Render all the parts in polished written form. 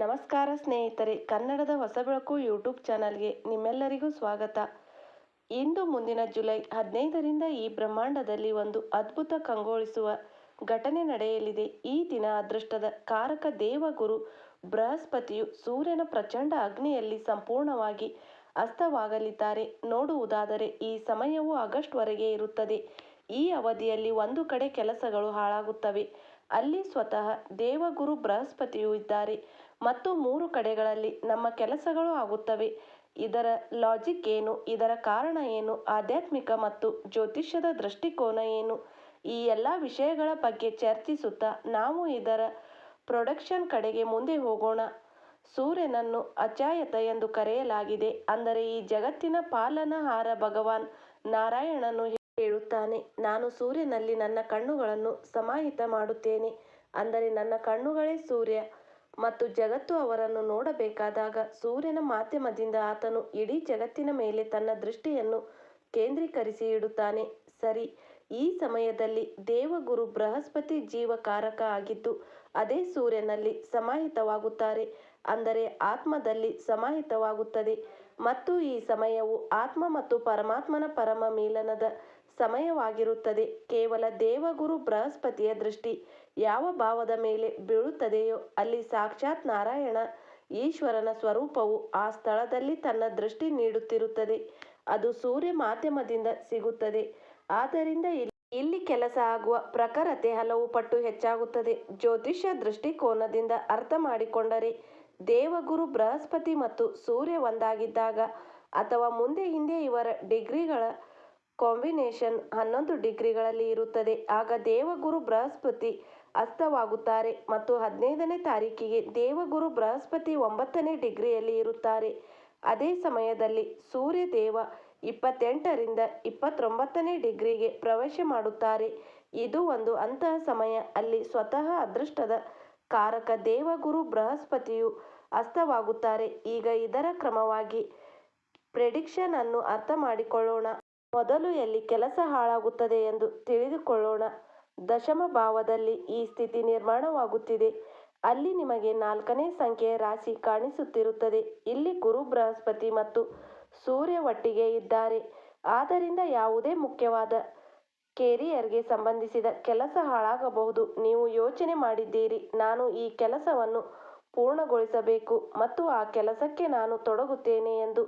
ನಮಸ್ಕಾರ ಸ್ನೇಹಿತರೆ, ಕನ್ನಡದ ಹೊಸ ಬೆಳಕು ಯೂಟ್ಯೂಬ್ ಚಾನಲ್ಗೆ ನಿಮ್ಮೆಲ್ಲರಿಗೂ ಸ್ವಾಗತ. ಇಂದು ಮುಂದಿನ ಜುಲೈ 15ರಿಂದ ಈ ಬ್ರಹ್ಮಾಂಡದಲ್ಲಿ ಒಂದು ಅದ್ಭುತ ಕಂಗೊಳಿಸುವ ಘಟನೆ ನಡೆಯಲಿದೆ. ಈ ದಿನ ಅದೃಷ್ಟದ ಕಾರಕ ದೇವಗುರು ಬೃಹಸ್ಪತಿಯು ಸೂರ್ಯನ ಪ್ರಚಂಡ ಅಗ್ನಿಯಲ್ಲಿ ಸಂಪೂರ್ಣವಾಗಿ ಅಸ್ತವಾಗಲಿದ್ದಾರೆ. ನೋಡುವುದಾದರೆ ಈ ಸಮಯವು ಆಗಸ್ಟ್ ವರೆಗೆ ಇರುತ್ತದೆ. ಈ ಅವಧಿಯಲ್ಲಿ ಒಂದು ಕಡೆ ಕೆಲಸಗಳು ಹಾಳಾಗುತ್ತವೆ, ಅಲ್ಲಿ ಸ್ವತಃ ದೇವಗುರು ಬೃಹಸ್ಪತಿಯು ಇದ್ದಾರೆ, ಮತ್ತು 3 ಕಡೆಗಳಲ್ಲಿ ನಮ್ಮ ಕೆಲಸಗಳು ಆಗುತ್ತವೆ. ಇದರ ಲಾಜಿಕ್ ಏನು, ಇದರ ಕಾರಣ ಏನು, ಆಧ್ಯಾತ್ಮಿಕ ಮತ್ತು ಜ್ಯೋತಿಷ್ಯದ ದೃಷ್ಟಿಕೋನ ಏನು, ಈ ಎಲ್ಲ ವಿಷಯಗಳ ಬಗ್ಗೆ ಚರ್ಚಿಸುತ್ತಾ ನಾವು ಇದರ ಪ್ರೊಡಕ್ಷನ್ ಕಡೆಗೆ ಮುಂದೆ ಹೋಗೋಣ. ಸೂರ್ಯನನ್ನು ಅಚಾಯತ ಎಂದು ಕರೆಯಲಾಗಿದೆ. ಅಂದರೆ ಈ ಜಗತ್ತಿನ ಪಾಲನಹಾರ ಭಗವಾನ್ ನಾರಾಯಣನು ಹೇಳುತ್ತಾನೆ, ನಾನು ಸೂರ್ಯನಲ್ಲಿ ನನ್ನ ಕಣ್ಣುಗಳನ್ನು ಸಮಾಹಿತ ಮಾಡುತ್ತೇನೆ. ಅಂದರೆ ನನ್ನ ಕಣ್ಣುಗಳೇ ಸೂರ್ಯ ಮತ್ತು ಜಗತ್ತು ಅವರನ್ನು ನೋಡಬೇಕಾದಾಗ ಸೂರ್ಯನ ಮಾಧ್ಯಮದಿಂದ ಆತನು ಇಡೀ ಜಗತ್ತಿನ ಮೇಲೆ ತನ್ನ ದೃಷ್ಟಿಯನ್ನು ಕೇಂದ್ರೀಕರಿಸಿ ಇಡುತ್ತಾನೆ. ಸರಿ, ಈ ಸಮಯದಲ್ಲಿ ದೇವಗುರು ಬೃಹಸ್ಪತಿ ಜೀವಕಾರಕ ಆಗಿದ್ದು ಅದೇ ಸೂರ್ಯನಲ್ಲಿ ಸಮಾಹಿತವಾಗುತ್ತಾರೆ, ಅಂದರೆ ಆತ್ಮದಲ್ಲಿ ಸಮಾಹಿತವಾಗುತ್ತದೆ. ಮತ್ತು ಈ ಸಮಯವು ಆತ್ಮ ಮತ್ತು ಪರಮಾತ್ಮನ ಪರಮ ಮಿಲನದ ಸಮಯವಾಗಿರುತ್ತದೆ. ಕೇವಲ ದೇವಗುರು ಬೃಹಸ್ಪತಿಯ ದೃಷ್ಟಿ ಯಾವ ಭಾವದ ಮೇಲೆ ಬೀಳುತ್ತದೆಯೋ ಅಲ್ಲಿ ಸಾಕ್ಷಾತ್ ನಾರಾಯಣ ಈಶ್ವರನ ಸ್ವರೂಪವು ಆ ಸ್ಥಳದಲ್ಲಿ ತನ್ನ ದೃಷ್ಟಿ ನೀಡುತ್ತಿರುತ್ತದೆ. ಅದು ಸೂರ್ಯ ಮಾಧ್ಯಮದಿಂದ ಸಿಗುತ್ತದೆ. ಆದ್ದರಿಂದ ಇಲ್ಲಿ ಕೆಲಸ ಆಗುವ ಪ್ರಖರತೆ ಹಲವು ಪಟ್ಟು ಹೆಚ್ಚಾಗುತ್ತದೆ. ಜ್ಯೋತಿಷ್ಯ ದೃಷ್ಟಿಕೋನದಿಂದ ಅರ್ಥ ಮಾಡಿಕೊಂಡರೆ ದೇವಗುರು ಬೃಹಸ್ಪತಿ ಮತ್ತು ಸೂರ್ಯ ಒಂದಾಗಿದ್ದಾಗ ಅಥವಾ ಮುಂದೆ ಹಿಂದೆ ಇವರ ಡಿಗ್ರಿಗಳ ಕಾಂಬಿನೇಷನ್ 11 ಡಿಗ್ರಿಗಳಲ್ಲಿ ಇರುತ್ತದೆ. ಆಗ ದೇವಗುರು ಬೃಹಸ್ಪತಿ ಅಸ್ತವಾಗುತ್ತಾರೆ ಮತ್ತು 15ನೇ ತಾರೀಕಿಗೆ ದೇವಗುರು ಬೃಹಸ್ಪತಿ 9ನೇ ಡಿಗ್ರಿಯಲ್ಲಿ ಇರುತ್ತಾರೆ. ಅದೇ ಸಮಯದಲ್ಲಿ ಸೂರ್ಯದೇವ 28ರಿಂದ 29ನೇ ಡಿಗ್ರಿಗೆ ಪ್ರವೇಶ ಮಾಡುತ್ತಾರೆ. ಇದು ಒಂದು ಅಂತಹ ಸಮಯ ಅಲ್ಲಿ ಸ್ವತಃ ಅದೃಷ್ಟದ ಕಾರಕ ದೇವಗುರು ಬೃಹಸ್ಪತಿಯು ಅಸ್ತವಾಗುತ್ತಾರೆ. ಈಗ ಇದರ ಕ್ರಮವಾಗಿ ಪ್ರೆಡಿಕ್ಷನ್ ಅನ್ನು ಅರ್ಥ ಮಾಡಿಕೊಳ್ಳೋಣ. ಮೊದಲು ಎಲ್ಲಿ ಕೆಲಸ ಹಾಳಾಗುತ್ತದೆ ಎಂದು ತಿಳಿದುಕೊಳ್ಳೋಣ. ದಶಮ ಭಾವದಲ್ಲಿ ಈ ಸ್ಥಿತಿ ನಿರ್ಮಾಣವಾಗುತ್ತಿದೆ. ಅಲ್ಲಿ ನಿಮಗೆ 4ನೇ ಸಂಖ್ಯೆಯ ರಾಶಿ ಕಾಣಿಸುತ್ತಿರುತ್ತದೆ. ಇಲ್ಲಿ ಗುರು ಬೃಹಸ್ಪತಿ ಮತ್ತು ಸೂರ್ಯ ಒಟ್ಟಿಗೆ ಇದ್ದಾರೆ. ಆದ್ದರಿಂದ ಯಾವುದೇ ಮುಖ್ಯವಾದ ಕೆರಿಯರ್ಗೆ ಸಂಬಂಧಿಸಿದ ಕೆಲಸ ಹಾಳಾಗಬಹುದು. ನೀವು ಯೋಚನೆ ಮಾಡಿದ್ದೀರಿ, ನಾನು ಈ ಕೆಲಸವನ್ನು ಪೂರ್ಣಗೊಳಿಸಬೇಕು ಮತ್ತು ಆ ಕೆಲಸಕ್ಕೆ ನಾನು ತೊಡಗುತ್ತೇನೆ ಎಂದು.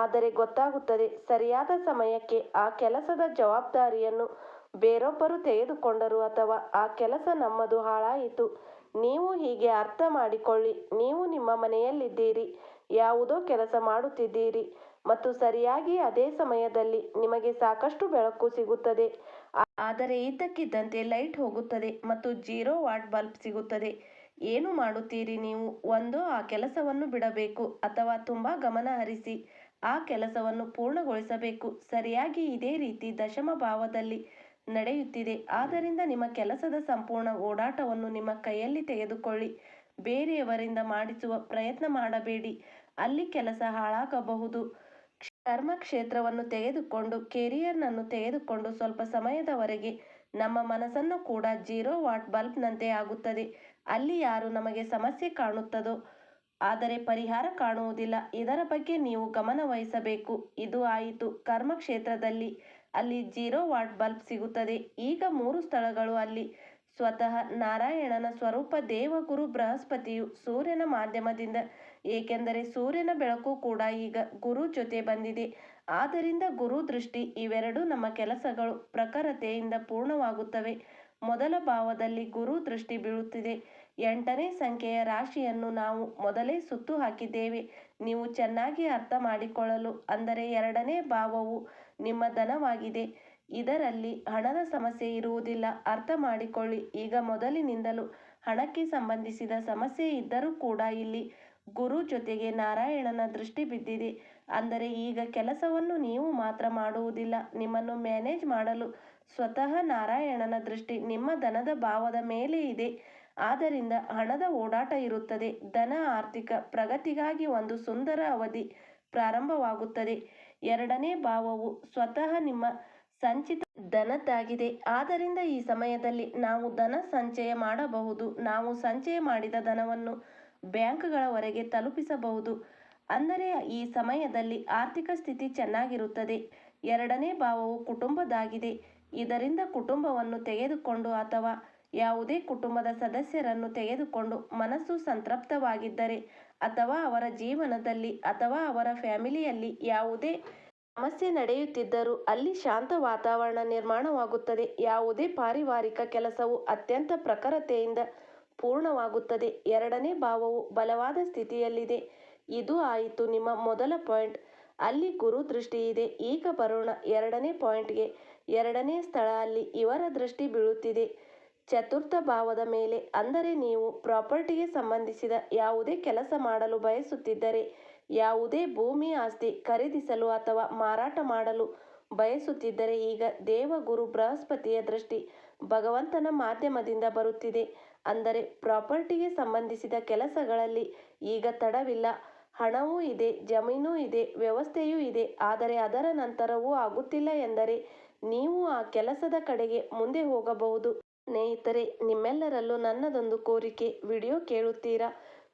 ಆದರೆ ಗೊತ್ತಾಗುತ್ತದೆ, ಸರಿಯಾದ ಸಮಯಕ್ಕೆ ಆ ಕೆಲಸದ ಜವಾಬ್ದಾರಿಯನ್ನು ಬೇರೊಬ್ಬರು ತೆಗೆದುಕೊಂಡರು ಅಥವಾ ಆ ಕೆಲಸ ನಮ್ಮದು ಹಾಳಾಯಿತು. ನೀವು ಹೀಗೆ ಅರ್ಥ ಮಾಡಿಕೊಳ್ಳಿ, ನೀವು ನಿಮ್ಮ ಮನೆಯಲ್ಲಿದ್ದೀರಿ, ಯಾವುದೋ ಕೆಲಸ ಮಾಡುತ್ತಿದ್ದೀರಿ ಮತ್ತು ಸರಿಯಾಗಿ ಅದೇ ಸಮಯದಲ್ಲಿ ನಿಮಗೆ ಸಾಕಷ್ಟು ಬೆಳಕು ಸಿಗುತ್ತದೆ. ಆದರೆ ಇದ್ದಕ್ಕಿದ್ದಂತೆ ಲೈಟ್ ಹೋಗುತ್ತದೆ ಮತ್ತು 0 ವಾಟ್ ಬಲ್ಬ್ ಸಿಗುತ್ತದೆ. ಏನು ಮಾಡುತ್ತೀರಿ ನೀವು? ಒಂದೋ ಆ ಕೆಲಸವನ್ನು ಬಿಡಬೇಕು ಅಥವಾ ತುಂಬಾ ಗಮನ ಹರಿಸಿ ಆ ಕೆಲಸವನ್ನು ಪೂರ್ಣಗೊಳಿಸಬೇಕು. ಸರಿಯಾಗಿ ಇದೇ ರೀತಿ ದಶಮ ಭಾವದಲ್ಲಿ ನಡೆಯುತ್ತಿದೆ. ಆದ್ದರಿಂದ ನಿಮ್ಮ ಕೆಲಸದ ಸಂಪೂರ್ಣ ಓಡಾಟವನ್ನು ನಿಮ್ಮ ಕೈಯಲ್ಲಿ ತೆಗೆದುಕೊಳ್ಳಿ. ಬೇರೆಯವರಿಂದ ಮಾಡಿಸುವ ಪ್ರಯತ್ನ ಮಾಡಬೇಡಿ, ಅಲ್ಲಿ ಕೆಲಸ ಹಾಳಾಗಬಹುದು. ಕರ್ಮಕ್ಷೇತ್ರವನ್ನು ತೆಗೆದುಕೊಂಡು, ಕೆರಿಯರ್ನನ್ನು ತೆಗೆದುಕೊಂಡು ಸ್ವಲ್ಪ ಸಮಯದವರೆಗೆ ನಮ್ಮ ಮನಸ್ಸನ್ನು ಕೂಡ 0 ವಾಟ್ ಬಲ್ಬ್ನಂತೆ ಆಗುತ್ತದೆ. ಅಲ್ಲಿ ಯಾರು ನಮಗೆ ಸಮಸ್ಯೆ ಕಾಣುತ್ತದೋ ಆದರೆ ಪರಿಹಾರ ಕಾಣುವುದಿಲ್ಲ. ಇದರ ಬಗ್ಗೆ ನೀವು ಗಮನ ವಹಿಸಬೇಕು. ಇದು ಆಯಿತು ಕರ್ಮಕ್ಷೇತ್ರದಲ್ಲಿ, ಅಲ್ಲಿ 0 ವಾಟ್ ಬಲ್ಬ್ ಸಿಗುತ್ತದೆ. ಈಗ 3 ಸ್ಥಳಗಳು ಅಲ್ಲಿ ಸ್ವತಃ ನಾರಾಯಣನ ಸ್ವರೂಪ ದೇವಗುರು ಬೃಹಸ್ಪತಿಯು ಸೂರ್ಯನ ಮಾಧ್ಯಮದಿಂದ, ಏಕೆಂದರೆ ಸೂರ್ಯನ ಬೆಳಕು ಕೂಡ ಈಗ ಗುರು ಜೊತೆ ಬಂದಿದೆ. ಆದ್ದರಿಂದ ಗುರು ದೃಷ್ಟಿ, ಇವೆರಡೂ ನಮ್ಮ ಕೆಲಸಗಳು ಪ್ರಖರತೆಯಿಂದ ಪೂರ್ಣವಾಗುತ್ತವೆ. ಮೊದಲ ಭಾವದಲ್ಲಿ ಗುರು ದೃಷ್ಟಿ ಬೀಳುತ್ತಿದೆ. 8ನೇ ಸಂಖ್ಯೆಯ ರಾಶಿಯನ್ನು ನಾವು ಮೊದಲೇ ಸುತ್ತು ಹಾಕಿದ್ದೇವೆ, ನೀವು ಚೆನ್ನಾಗಿ ಅರ್ಥ ಮಾಡಿಕೊಳ್ಳಲು. ಅಂದರೆ 2ನೇ ಭಾವವು ನಿಮ್ಮ ಧನವಾಗಿದೆ. ಇದರಲ್ಲಿ ಹಣದ ಸಮಸ್ಯೆ ಇರುವುದಿಲ್ಲ. ಅರ್ಥ ಮಾಡಿಕೊಳ್ಳಿ, ಈಗ ಮೊದಲಿನಿಂದಲೂ ಹಣಕ್ಕೆ ಸಂಬಂಧಿಸಿದ ಸಮಸ್ಯೆ ಇದ್ದರೂ ಕೂಡ ಇಲ್ಲಿ ಗುರು ಜೊತೆಗೆ ನಾರಾಯಣನ ದೃಷ್ಟಿ ಬಿದ್ದಿದೆ. ಅಂದರೆ ಈಗ ಕೆಲಸವನ್ನು ನೀವು ಮಾತ್ರ ಮಾಡುವುದಿಲ್ಲ, ನಿಮ್ಮನ್ನು ಮ್ಯಾನೇಜ್ ಮಾಡಲು ಸ್ವತಃ ನಾರಾಯಣನ ದೃಷ್ಟಿ ನಿಮ್ಮ ಧನದ ಭಾವದ ಮೇಲೆ ಇದೆ. ಆದ್ದರಿಂದ ಹಣದ ಓಡಾಟ ಇರುತ್ತದೆ. ಧನ ಆರ್ಥಿಕ ಪ್ರಗತಿಗಾಗಿ ಒಂದು ಸುಂದರ ಅವಧಿ ಪ್ರಾರಂಭವಾಗುತ್ತದೆ. 2ನೇ ಭಾವವು ಸ್ವತಃ ನಿಮ್ಮ ಸಂಚಿತ ಧನದ್ದಾಗಿದೆ. ಆದ್ದರಿಂದ ಈ ಸಮಯದಲ್ಲಿ ನಾವು ಧನ ಸಂಚಯ ಮಾಡಬಹುದು. ನಾವು ಸಂಚಯ ಮಾಡಿದ ಧನವನ್ನು ಬ್ಯಾಂಕ್ಗಳವರೆಗೆ ತಲುಪಿಸಬಹುದು. ಅಂದರೆ ಈ ಸಮಯದಲ್ಲಿ ಆರ್ಥಿಕ ಸ್ಥಿತಿ ಚೆನ್ನಾಗಿರುತ್ತದೆ. ಎರಡನೇ ಭಾವವು ಕುಟುಂಬದಾಗಿದೆ. ಇದರಿಂದ ಕುಟುಂಬವನ್ನು ತೆಗೆದುಕೊಂಡು ಅಥವಾ ಯಾವುದೇ ಕುಟುಂಬದ ಸದಸ್ಯರನ್ನು ತೆಗೆದುಕೊಂಡು ಮನಸ್ಸು ಸಂತೃಪ್ತವಾಗಿದ್ದರೆ ಅಥವಾ ಅವರ ಜೀವನದಲ್ಲಿ ಅಥವಾ ಅವರ ಫ್ಯಾಮಿಲಿಯಲ್ಲಿ ಯಾವುದೇ ಸಮಸ್ಯೆ ನಡೆಯುತ್ತಿದ್ದರೂ ಅಲ್ಲಿ ಶಾಂತ ವಾತಾವರಣ ನಿರ್ಮಾಣವಾಗುತ್ತದೆ. ಯಾವುದೇ ಪಾರಿವಾರಿಕ ಕೆಲಸವು ಅತ್ಯಂತ ಪ್ರಖರತೆಯಿಂದ ಪೂರ್ಣವಾಗುತ್ತದೆ. ಎರಡನೇ ಭಾವವು ಬಲವಾದ ಸ್ಥಿತಿಯಲ್ಲಿದೆ. ಇದು ಆಯಿತು ನಿಮ್ಮ ಮೊದಲ ಪಾಯಿಂಟ್. ಅಲ್ಲಿ ಗುರು ದೃಷ್ಟಿ ಇದೆ. ಈಗ ಬರೋಣ ಎರಡನೇ ಪಾಯಿಂಟ್ಗೆ. ಎರಡನೇ ಸ್ಥಳ ಅಲ್ಲಿ ಇವರ ದೃಷ್ಟಿ ಬೀಳುತ್ತಿದೆ ಚತುರ್ಥ ಭಾವದ ಮೇಲೆ. ಅಂದರೆ ನೀವು ಪ್ರಾಪರ್ಟಿಗೆ ಸಂಬಂಧಿಸಿದ ಯಾವುದೇ ಕೆಲಸ ಮಾಡಲು ಬಯಸುತ್ತಿದ್ದರೆ, ಯಾವುದೇ ಭೂಮಿ ಆಸ್ತಿ ಖರೀದಿಸಲು ಅಥವಾ ಮಾರಾಟ ಮಾಡಲು ಬಯಸುತ್ತಿದ್ದರೆ ಈಗ ದೇವಗುರು ಬೃಹಸ್ಪತಿಯ ದೃಷ್ಟಿ ಭಗವಂತನ ಮಾಧ್ಯಮದಿಂದ ಬರುತ್ತಿದೆ. ಅಂದರೆ ಪ್ರಾಪರ್ಟಿಗೆ ಸಂಬಂಧಿಸಿದ ಕೆಲಸಗಳಲ್ಲಿ ಈಗ ತಡವಿಲ್ಲ. ಹಣವೂ ಇದೆ, ಜಮೀನು ಇದೆ, ವ್ಯವಸ್ಥೆಯೂ ಇದೆ. ಆದರೆ ಅದರ ನಂತರವೂ ಆಗುತ್ತಿಲ್ಲ ಎಂದರೆ ನೀವು ಆ ಕೆಲಸದ ಕಡೆಗೆ ಮುಂದೆ ಹೋಗಬಹುದು. ಸ್ನೇಹಿತರೆ, ನಿಮ್ಮೆಲ್ಲರಲ್ಲೂ ನನ್ನದೊಂದು ಕೋರಿಕೆ, ವಿಡಿಯೋ ಕೇಳುತ್ತೀರಾ?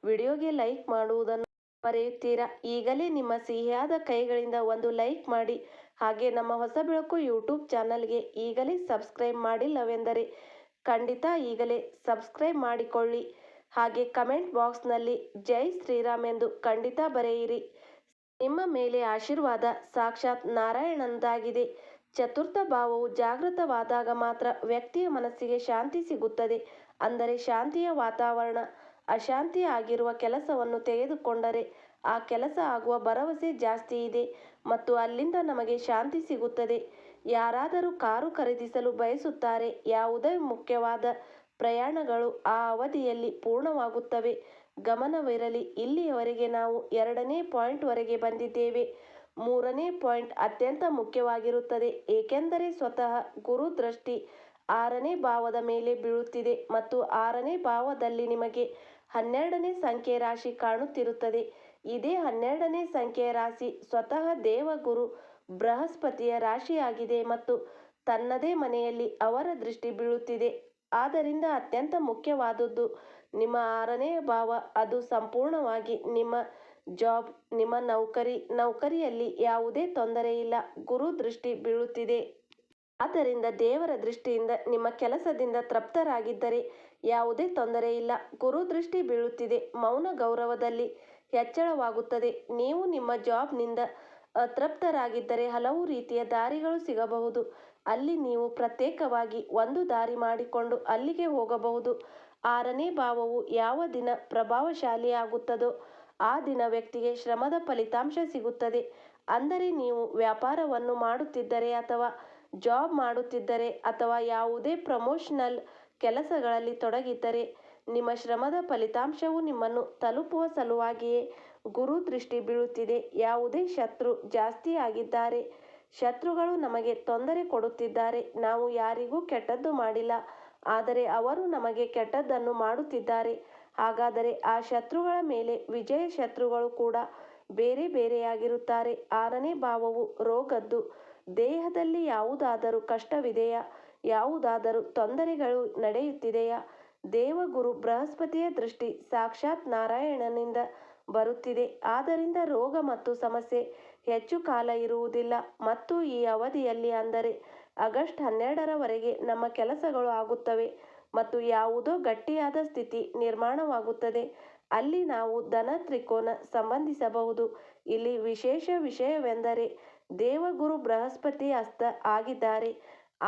ವಿಡಿಯೋಗೆ ಲೈಕ್ ಮಾಡುವುದನ್ನು ಮರೆಯುತ್ತೀರಾ? ಈಗಲೇ ನಿಮ್ಮ ಸಿಹಿಯಾದ ಕೈಗಳಿಂದ ಒಂದು ಲೈಕ್ ಮಾಡಿ. ಹಾಗೆ ನಮ್ಮ ಹೊಸ ಬೆಳಕು ಯೂಟ್ಯೂಬ್ ಚಾನಲ್ಗೆ ಈಗಲೇ ಸಬ್ಸ್ಕ್ರೈಬ್ ಮಾಡಿಲ್ಲವೆಂದರೆ ಖಂಡಿತ ಈಗಲೇ ಸಬ್ಸ್ಕ್ರೈಬ್ ಮಾಡಿಕೊಳ್ಳಿ. ಹಾಗೆ ಕಮೆಂಟ್ ಬಾಕ್ಸ್ನಲ್ಲಿ ಜೈ ಶ್ರೀರಾಮ್ ಎಂದು ಖಂಡಿತ ಬರೆಯಿರಿ. ನಿಮ್ಮ ಮೇಲೆ ಆಶೀರ್ವಾದ ಸಾಕ್ಷಾತ್ ನಾರಾಯಣನದಾಗಿದೆ. ಚತುರ್ಥ ಭಾವವು ಜಾಗೃತವಾದಾಗ ಮಾತ್ರ ವ್ಯಕ್ತಿಯ ಮನಸ್ಸಿಗೆ ಶಾಂತಿ ಸಿಗುತ್ತದೆ. ಅಂದರೆ ಶಾಂತಿಯ ವಾತಾವರಣ. ಅಶಾಂತಿ ಆಗಿರುವ ಕೆಲಸವನ್ನು ತೆಗೆದುಕೊಂಡರೆ ಆ ಕೆಲಸ ಆಗುವ ಭರವಸೆ ಜಾಸ್ತಿ ಇದೆ ಮತ್ತು ಅಲ್ಲಿಂದ ನಮಗೆ ಶಾಂತಿ ಸಿಗುತ್ತದೆ. ಯಾರಾದರೂ ಕಾರು ಖರೀದಿಸಲು ಬಯಸುತ್ತಾರೆ. ಯಾವುದೇ ಮುಖ್ಯವಾದ ಪ್ರಯಾಣಗಳು ಆ ಅವಧಿಯಲ್ಲಿ ಪೂರ್ಣವಾಗುತ್ತವೆ. ಗಮನವಿರಲಿ, ಇಲ್ಲಿಯವರೆಗೆ ನಾವು ಎರಡನೇ ಪಾಯಿಂಟ್ವರೆಗೆ ಬಂದಿದ್ದೇವೆ. ಮೂರನೇ ಪಾಯಿಂಟ್ ಅತ್ಯಂತ ಮುಖ್ಯವಾಗಿರುತ್ತದೆ. ಏಕೆಂದರೆ ಸ್ವತಃ ಗುರು ದೃಷ್ಟಿ ಆರನೇ ಭಾವದ ಮೇಲೆ ಬೀಳುತ್ತಿದೆ ಮತ್ತು ಆರನೇ ಭಾವದಲ್ಲಿ ನಿಮಗೆ 12ನೇ ಸಂಖ್ಯೆ ರಾಶಿ ಕಾಣುತ್ತಿರುತ್ತದೆ. ಇದೇ 12ನೇ ಸಂಖ್ಯೆಯ ರಾಶಿ ಸ್ವತಃ ದೇವಗುರು ಬೃಹಸ್ಪತಿಯ ರಾಶಿಯಾಗಿದೆ ಮತ್ತು ತನ್ನದೇ ಮನೆಯಲ್ಲಿ ಅವರ ದೃಷ್ಟಿ ಬೀಳುತ್ತಿದೆ. ಆದ್ದರಿಂದ ಅತ್ಯಂತ ಮುಖ್ಯವಾದುದು ನಿಮ್ಮ 6ನೇ ಭಾವ. ಅದು ಸಂಪೂರ್ಣವಾಗಿ ನಿಮ್ಮ ಜಾಬ್, ನಿಮ್ಮ ನೌಕರಿಯಲ್ಲಿ ಯಾವುದೇ ತೊಂದರೆ ಇಲ್ಲ. ಗುರು ದೃಷ್ಟಿ ಬೀಳುತ್ತಿದೆ. ಆದ್ದರಿಂದ ದೇವರ ದೃಷ್ಟಿಯಿಂದ ನಿಮ್ಮ ಕೆಲಸದಿಂದ ತೃಪ್ತರಾಗಿದ್ದರೆ ಯಾವುದೇ ತೊಂದರೆ ಇಲ್ಲ. ಗುರು ದೃಷ್ಟಿ ಬೀಳುತ್ತಿದೆ. ಮೌನ ಗೌರವದಲ್ಲಿ ಹೆಚ್ಚಳವಾಗುತ್ತದೆ. ನೀವು ನಿಮ್ಮ ಜಾಬ್ನಿಂದ ಅತೃಪ್ತರಾಗಿದ್ದರೆ ಹಲವು ರೀತಿಯ ದಾರಿಗಳು ಸಿಗಬಹುದು. ಅಲ್ಲಿ ನೀವು ಪ್ರತ್ಯೇಕವಾಗಿ ಒಂದು ದಾರಿ ಮಾಡಿಕೊಂಡು ಅಲ್ಲಿಗೆ ಹೋಗಬಹುದು. 6ನೇ ಭಾವವು ಯಾವ ದಿನ ಪ್ರಭಾವಶಾಲಿಯಾಗುತ್ತದೋ ಆ ದಿನ ವ್ಯಕ್ತಿಗೆ ಶ್ರಮದ ಫಲಿತಾಂಶ ಸಿಗುತ್ತದೆ. ಅಂದರೆ ನೀವು ವ್ಯಾಪಾರವನ್ನು ಮಾಡುತ್ತಿದ್ದರೆ ಅಥವಾ ಜಾಬ್ ಮಾಡುತ್ತಿದ್ದರೆ ಅಥವಾ ಯಾವುದೇ ಪ್ರಮೋಷನಲ್ ಕೆಲಸಗಳಲ್ಲಿ ತೊಡಗಿದ್ದರೆ ನಿಮ್ಮ ಶ್ರಮದ ಫಲಿತಾಂಶವು ನಿಮ್ಮನ್ನು ತಲುಪುವ ಸಲುವಾಗಿಯೇ ಗುರು ದೃಷ್ಟಿ ಬೀಳುತ್ತಿದೆ. ಯಾವುದೇ ಶತ್ರು ಜಾಸ್ತಿ ಆಗಿದ್ದಾರೆ. ಶತ್ರುಗಳು ನಮಗೆ ತೊಂದರೆ ಕೊಡುತ್ತಿದ್ದಾರೆ. ನಾವು ಯಾರಿಗೂ ಕೆಟ್ಟದ್ದು ಮಾಡಿಲ್ಲ, ಆದರೆ ಅವರು ನಮಗೆ ಕೆಟ್ಟದ್ದನ್ನು ಮಾಡುತ್ತಿದ್ದಾರೆ. ಹಾಗಾದರೆ ಆ ಶತ್ರುಗಳ ಮೇಲೆ ವಿಜಯ. ಶತ್ರುಗಳು ಕೂಡ ಬೇರೆ ಬೇರೆಯಾಗಿರುತ್ತಾರೆ. 6ನೇ ಭಾವವು ರೋಗದ್ದು. ದೇಹದಲ್ಲಿ ಯಾವುದಾದರೂ ಕಷ್ಟವಿದೆಯಾ? ಯಾವುದಾದರೂ ತೊಂದರೆಗಳು ನಡೆಯುತ್ತಿದೆಯಾ? ದೇವಗುರು ಬೃಹಸ್ಪತಿಯ ದೃಷ್ಟಿ ಸಾಕ್ಷಾತ್ ನಾರಾಯಣನಿಂದ ಬರುತ್ತಿದೆ. ಆದ್ದರಿಂದ ರೋಗ ಮತ್ತು ಸಮಸ್ಯೆ ಹೆಚ್ಚು ಕಾಲ ಇರುವುದಿಲ್ಲ ಮತ್ತು ಈ ಅವಧಿಯಲ್ಲಿ ಅಂದರೆ ಆಗಸ್ಟ್ 12ರವರೆಗೆ ನಮ್ಮ ಕೆಲಸಗಳು ಆಗುತ್ತವೆ ಮತ್ತು ಯಾವುದೋ ಗಟ್ಟಿಯಾದ ಸ್ಥಿತಿ ನಿರ್ಮಾಣವಾಗುತ್ತದೆ. ಅಲ್ಲಿ ನಾವು ಧನ ತ್ರಿಕೋನ ಸಂಬಂಧಿಸಬಹುದು. ಇಲ್ಲಿ ವಿಶೇಷ ವಿಷಯವೆಂದರೆ ದೇವಗುರು ಬೃಹಸ್ಪತಿ ಹಸ್ತ ಆಗಿದ್ದಾರೆ.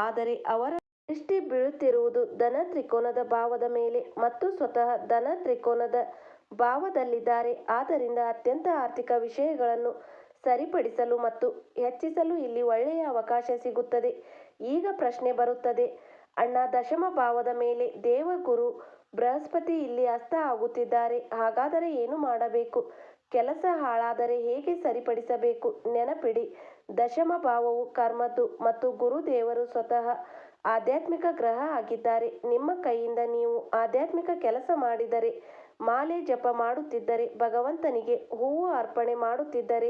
ಆದರೆ ಅವರ ದೃಷ್ಟಿ ಬೀಳುತ್ತಿರುವುದು ಧನ ತ್ರಿಕೋನದ ಭಾವದ ಮೇಲೆ ಮತ್ತು ಸ್ವತಃ ಧನ ತ್ರಿಕೋನದ ಭಾವದಲ್ಲಿದ್ದಾರೆ. ಆದ್ದರಿಂದ ಅತ್ಯಂತ ಆರ್ಥಿಕ ವಿಷಯಗಳನ್ನು ಸರಿಪಡಿಸಲು ಮತ್ತು ಹೆಚ್ಚಿಸಲು ಇಲ್ಲಿ ಒಳ್ಳೆಯ ಅವಕಾಶ ಸಿಗುತ್ತದೆ. ಈಗ ಪ್ರಶ್ನೆ ಬರುತ್ತದೆ, ಅಣ್ಣ, ದಶಮ ಭಾವದ ಮೇಲೆ ದೇವಗುರು ಬೃಹಸ್ಪತಿ ಇಲ್ಲಿ ಹಸ್ತ ಆಗುತ್ತಿದ್ದಾರೆ. ಹಾಗಾದರೆ ಏನು ಮಾಡಬೇಕು? ಕೆಲಸ ಹಾಳಾದರೆ ಹೇಗೆ ಸರಿಪಡಿಸಬೇಕು? ನೆನಪಿಡಿ, ದಶಮ ಭಾವವು ಕರ್ಮದ್ದು ಮತ್ತು ಗುರುದೇವರು ಸ್ವತಃ ಆಧ್ಯಾತ್ಮಿಕ ಗ್ರಹ ಆಗಿದ್ದಾರೆ. ನಿಮ್ಮ ಕೈಯಿಂದ ನೀವು ಆಧ್ಯಾತ್ಮಿಕ ಕೆಲಸ ಮಾಡಿದರೆ, ಮಾಲೆ ಜಪ ಮಾಡುತ್ತಿದ್ದರೆ, ಭಗವಂತನಿಗೆ ಹೂವು ಅರ್ಪಣೆ ಮಾಡುತ್ತಿದ್ದರೆ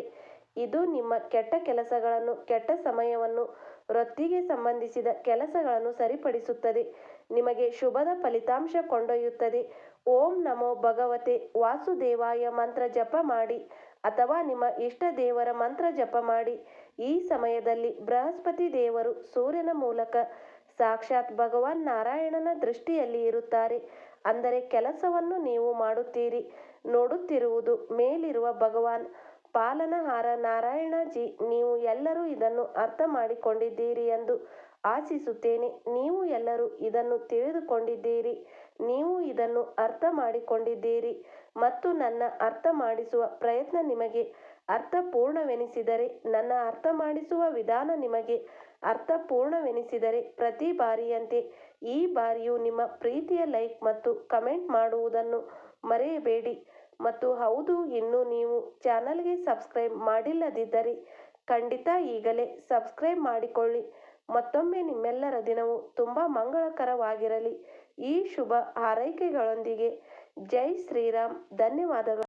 ಇದು ನಿಮ್ಮ ಕೆಟ್ಟ ಕೆಲಸಗಳನ್ನು, ಕೆಟ್ಟ ಸಮಯವನ್ನು, ವೃತ್ತಿಗೆ ಸಂಬಂಧಿಸಿದ ಕೆಲಸಗಳನ್ನು ಸರಿಪಡಿಸುತ್ತದೆ. ನಿಮಗೆ ಶುಭದ ಫಲಿತಾಂಶ ಕೊಂಡೊಯ್ಯುತ್ತದೆ. ಓಂ ನಮೋ ಭಗವತೆ ವಾಸುದೇವಾಯ ಮಂತ್ರ ಜಪ ಮಾಡಿ ಅಥವಾ ನಿಮ್ಮ ಇಷ್ಟ ದೇವರ ಮಂತ್ರ ಜಪ ಮಾಡಿ. ಈ ಸಮಯದಲ್ಲಿ ಬೃಹಸ್ಪತಿ ದೇವರು ಸೂರ್ಯನ ಮೂಲಕ ಸಾಕ್ಷಾತ್ ಭಗವಾನ್ ನಾರಾಯಣನ ದೃಷ್ಟಿಯಲ್ಲಿ ಇರುತ್ತಾರೆ. ಅಂದರೆ ಕೆಲಸವನ್ನು ನೀವು ಮಾಡುತ್ತೀರಿ, ನೋಡುತ್ತಿರುವುದು ಮೇಲಿರುವ ಭಗವಾನ್ ಪಾಲನಹಾರ ನಾರಾಯಣಜಿ. ನೀವು ಎಲ್ಲರೂ ಇದನ್ನು ಅರ್ಥ ಮಾಡಿಕೊಂಡಿದ್ದೀರಿ ಎಂದು ಆಶಿಸುತ್ತೇನೆ. ನೀವು ಎಲ್ಲರೂ ಇದನ್ನು ತಿಳಿದುಕೊಂಡಿದ್ದೀರಿ, ನೀವು ಇದನ್ನು ಅರ್ಥ ಮಾಡಿಕೊಂಡಿದ್ದೀರಿ ಮತ್ತು ನನ್ನ ಅರ್ಥ ಮಾಡಿಸುವ ಪ್ರಯತ್ನ ನಿಮಗೆ ಅರ್ಥಪೂರ್ಣವೆನಿಸಿದರೆ, ನನ್ನ ಅರ್ಥ ಮಾಡಿಸುವ ವಿಧಾನ ನಿಮಗೆ ಅರ್ಥಪೂರ್ಣವೆನಿಸಿದರೆ ಪ್ರತಿ ಬಾರಿಯಂತೆ ಈ ಬಾರಿಯೂ ನಿಮ್ಮ ಪ್ರೀತಿಯ ಲೈಕ್ ಮತ್ತು ಕಮೆಂಟ್ ಮಾಡುವುದನ್ನು ಮರೆಯಬೇಡಿ. ಮತ್ತು ಹೌದು, ಇನ್ನೂ ನೀವು ಚಾನಲ್ಗೆ ಸಬ್ಸ್ಕ್ರೈಬ್ ಮಾಡಿಲ್ಲದಿದ್ದರೆ ಖಂಡಿತ ಈಗಲೇ ಸಬ್ಸ್ಕ್ರೈಬ್ ಮಾಡಿಕೊಳ್ಳಿ. ಮತ್ತೊಮ್ಮೆ ನಿಮ್ಮೆಲ್ಲರ ದಿನವು ತುಂಬ ಮಂಗಳಕರವಾಗಿರಲಿ. ಈ ಶುಭ ಹಾರೈಕೆಗಳೊಂದಿಗೆ ಜೈ ಶ್ರೀರಾಮ್. ಧನ್ಯವಾದಗಳು.